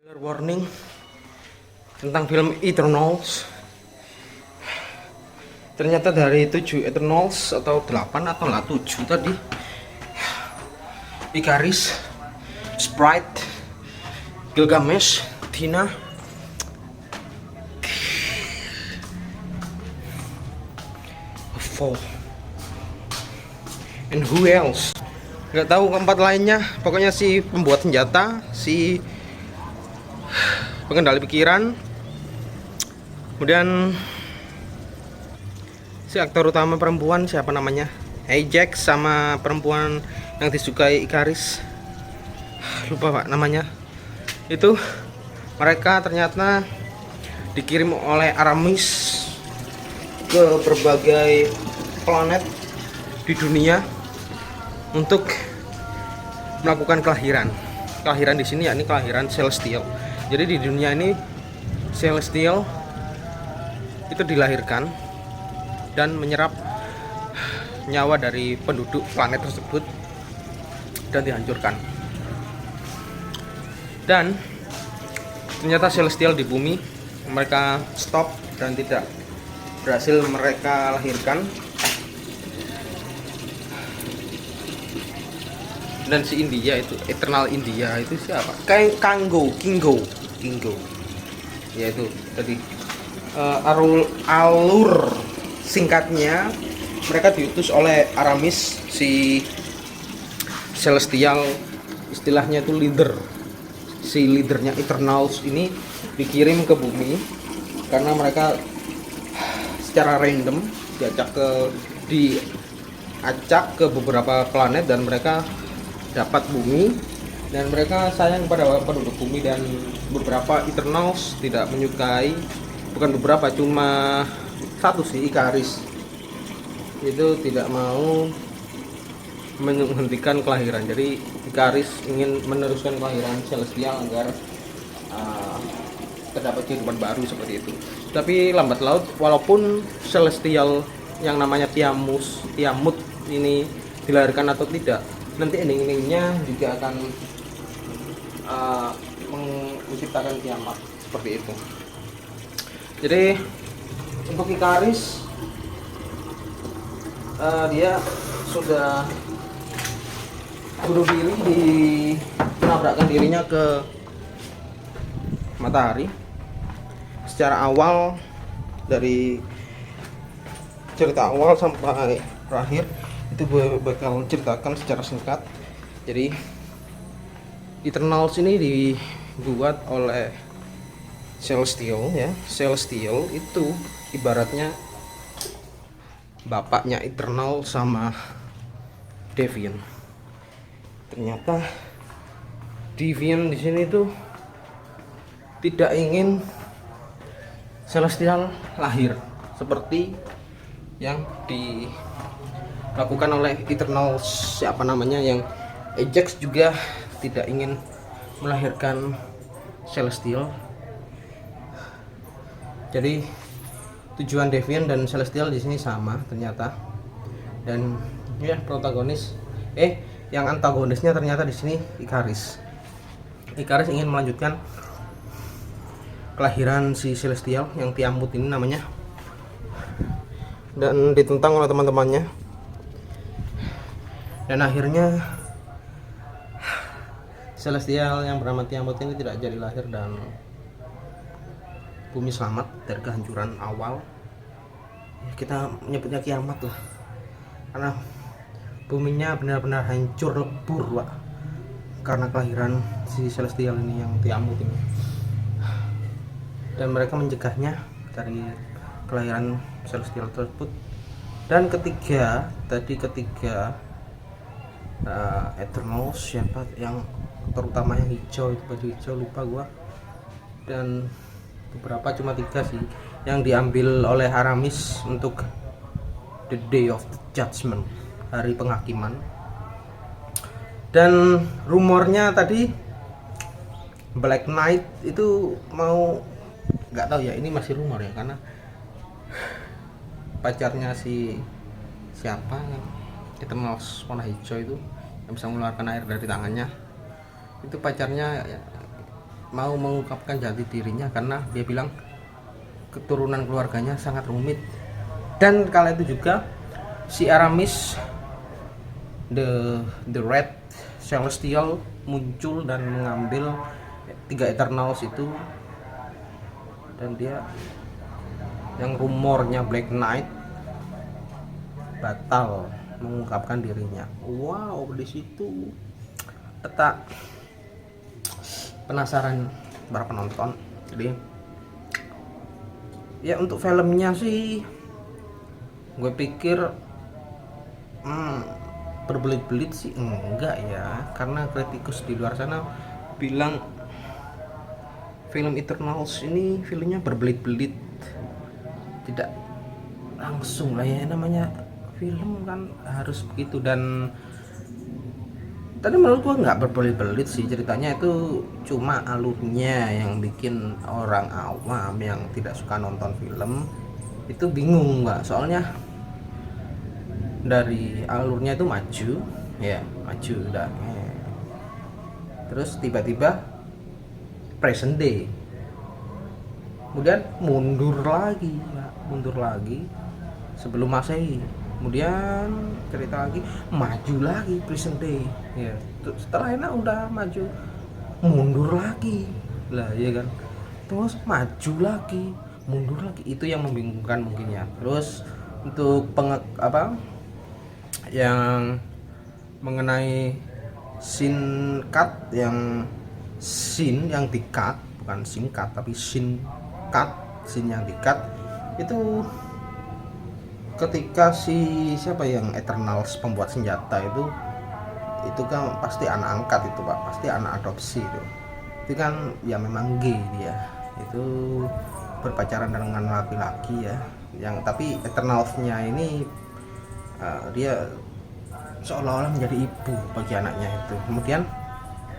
Warning tentang film Eternals. Ternyata dari 7 Eternals atau 8 atau 7 tadi, Ikaris, Sprite, Gilgamesh, Tina, Fall, and who else? Gak tahu keempat lainnya. Pokoknya si pembuat senjata, si pengendali pikiran, kemudian si aktor utama perempuan siapa namanya, Ajax, sama perempuan yang disukai Ikaris, lupa pak namanya. Itu mereka ternyata dikirim oleh Aramis ke berbagai planet di dunia untuk melakukan kelahiran di sini, yakni kelahiran Celestial. Jadi di dunia ini Celestial itu dilahirkan dan menyerap nyawa dari penduduk planet tersebut dan dihancurkan. Dan ternyata Celestial di bumi mereka stop dan tidak berhasil mereka lahirkan. Dan si India itu, Eternal India itu siapa? Kingo, yaitu tadi alur singkatnya mereka diutus oleh Aramis, si Celestial, istilahnya itu leader. Si leadernya Eternals ini dikirim ke bumi karena mereka secara random diacak ke beberapa planet dan mereka dapat bumi, dan mereka sayang pada penduduk bumi, dan beberapa Eternals tidak menyukai, bukan beberapa, cuma satu sih, Ikaris itu tidak mau menghentikan kelahiran. Jadi Ikaris ingin meneruskan kelahiran Celestial agar terdapat kehidupan baru seperti itu. Tapi lambat laut, walaupun Celestial yang namanya Tiamut ini dilahirkan atau tidak, nanti ending-endingnya juga akan menciptakan kiamat seperti itu. Jadi untuk Ikaris, dia sudah bunuh diri, menabrakkan dirinya ke matahari. Secara awal, dari cerita awal sampai terakhir itu bakal ceritakan secara singkat. Jadi Eternals ini dibuat oleh Celestial ya. Celestial itu ibaratnya bapaknya Eternal sama Deviant. Ternyata Deviant di sini tuh tidak ingin Celestial lahir seperti yang dilakukan oleh Eternals, siapa namanya, yang Ajax juga tidak ingin melahirkan Celestial. Jadi tujuan Deviant dan Celestial di sini sama ternyata. Dan ya yang antagonisnya ternyata di sini Ikaris. Ikaris ingin melanjutkan kelahiran si Celestial yang Tiamut ini namanya, dan ditentang oleh teman-temannya. Dan akhirnya Celestial yang bernama Tiamut ini tidak jadi lahir, dan bumi selamat dari kehancuran awal. Kita menyebutnya kiamat lah, karena buminya benar-benar hancur lebur Pak, karena kelahiran si Celestial ini yang Tiamut ini. Dan mereka mencegahnya dari kelahiran Celestial tersebut. Dan ketiga Eternals, siapa yang terutamanya hijau, itu baju hijau, lupa gua, dan beberapa, cuma 3 sih yang diambil oleh Aramis untuk the day of the judgment, hari penghakiman. Dan rumornya tadi Black Knight itu mau, nggak tahu ya, ini masih rumor ya, karena pacarnya si siapa Eternals warna hijau itu yang bisa mengeluarkan air dari tangannya, itu pacarnya ya, mau mengungkapkan jati dirinya karena dia bilang keturunan keluarganya sangat rumit. Dan kala itu juga si Aramis the Red Celestial muncul dan mengambil 3 Eternals itu, dan dia yang rumornya Black Knight batal mengungkapkan dirinya. Wow, di situ tak penasaran para penonton. Jadi ya untuk filmnya sih gue pikir berbelit-belit sih enggak ya, karena kritikus di luar sana bilang film Eternals ini filmnya berbelit-belit, tidak langsung lah ya, namanya film kan harus begitu. Dan tadi menurut gua nggak berbelit-belit sih ceritanya, itu cuma alurnya yang bikin orang awam yang tidak suka nonton film itu bingung nggak, soalnya dari alurnya itu maju udah, terus tiba-tiba present day, kemudian mundur lagi sebelum Masehi, kemudian cerita lagi maju lagi present day ya, setelah enak udah maju mundur lagi lah ya kan, terus maju lagi mundur lagi, itu yang membingungkan mungkin ya. Terus untuk yang mengenai scene cut, yang di cut, bukan singkat tapi scene yang di cut itu ketika siapa yang Eternals pembuat senjata itu kan pasti anak angkat itu Pak, pasti anak adopsi itu kan ya memang gay, dia itu berpacaran dengan laki-laki ya, yang tapi Eternals-nya ini dia seolah-olah menjadi ibu bagi anaknya itu. Kemudian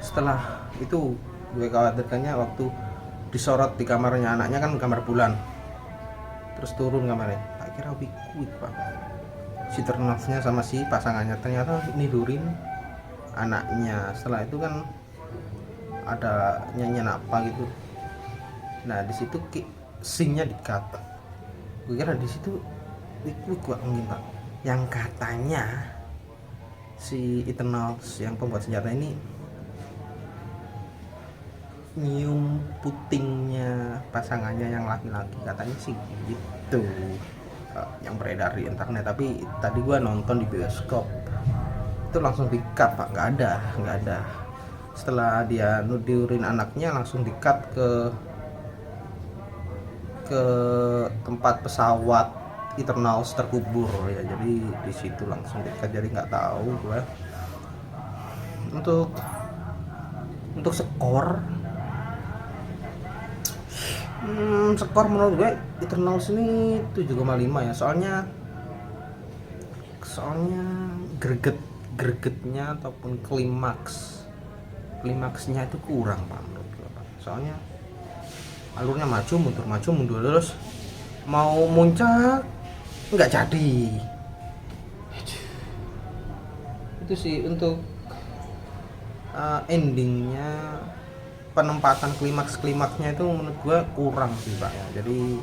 setelah itu gue khawatirkannya waktu disorot di kamarnya anaknya, kan kamar bulan, terus turun kamarnya, tak kira wik Pak, si Eternals-nya sama si pasangannya ternyata nidurin anaknya. Setelah itu kan ada nyanyian apa gitu, nah di situ scene-nya di-cut, gue kira di situ wik Pak mungkin Pak, yang katanya si Eternals yang pembuat senjata ini nyium putingnya pasangannya yang laki-laki, katanya sih gitu yang beredar di internet. Tapi tadi gua nonton di bioskop itu langsung di-cut Pak, nggak ada. Setelah dia nudurin anaknya langsung di-cut ke tempat pesawat Eternals terkubur ya, jadi di situ langsung dekat, jadi nggak tahu gue. Untuk skor menurut gue Eternals ini 7,5 ya, soalnya gregetnya ataupun klimaksnya itu kurang Pak menurut gue Pak. Soalnya alurnya maju mundur terus mau muncak nggak jadi. Itu sih untuk endingnya, penempatan klimaksnya itu menurut gue kurang sih Pak ya. Jadi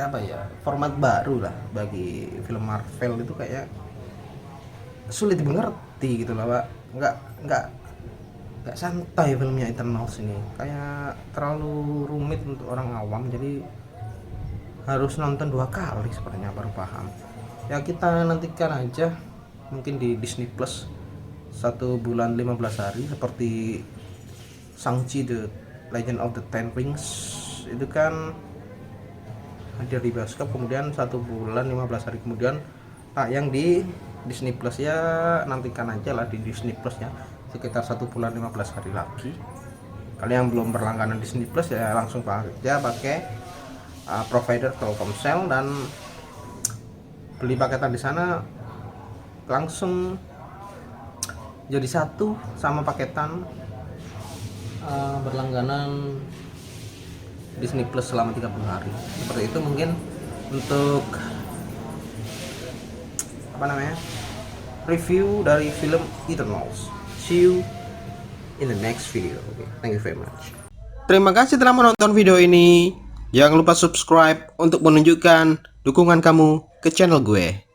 apa ya, format baru lah bagi film Marvel itu kayak sulit dimengerti gitu lah Pak. Nggak santai filmnya Eternals ini, kayak terlalu rumit untuk orang awam, jadi harus nonton 2 kali sepertinya baru paham ya. Kita nantikan aja mungkin di Disney Plus 1 bulan 15 hari seperti Shang-Chi The Legend of the Ten Rings itu kan hadir di bioskop, kemudian 1 bulan 15 hari kemudian tayang di Disney Plus ya. Nantikan aja lah di Disney Plus ya, sekitar 1 bulan 15 hari lagi. Kalian yang belum berlangganan Disney Plus ya langsung aja pakai provider Telkomsel dan beli paketan di sana, langsung jadi satu sama paketan berlangganan Disney Plus selama 30 hari. Seperti itu mungkin untuk review dari film Eternals. See you in the next video. Okay, thank you very much. Terima kasih telah menonton video ini. Jangan lupa subscribe untuk menunjukkan dukungan kamu ke channel gue.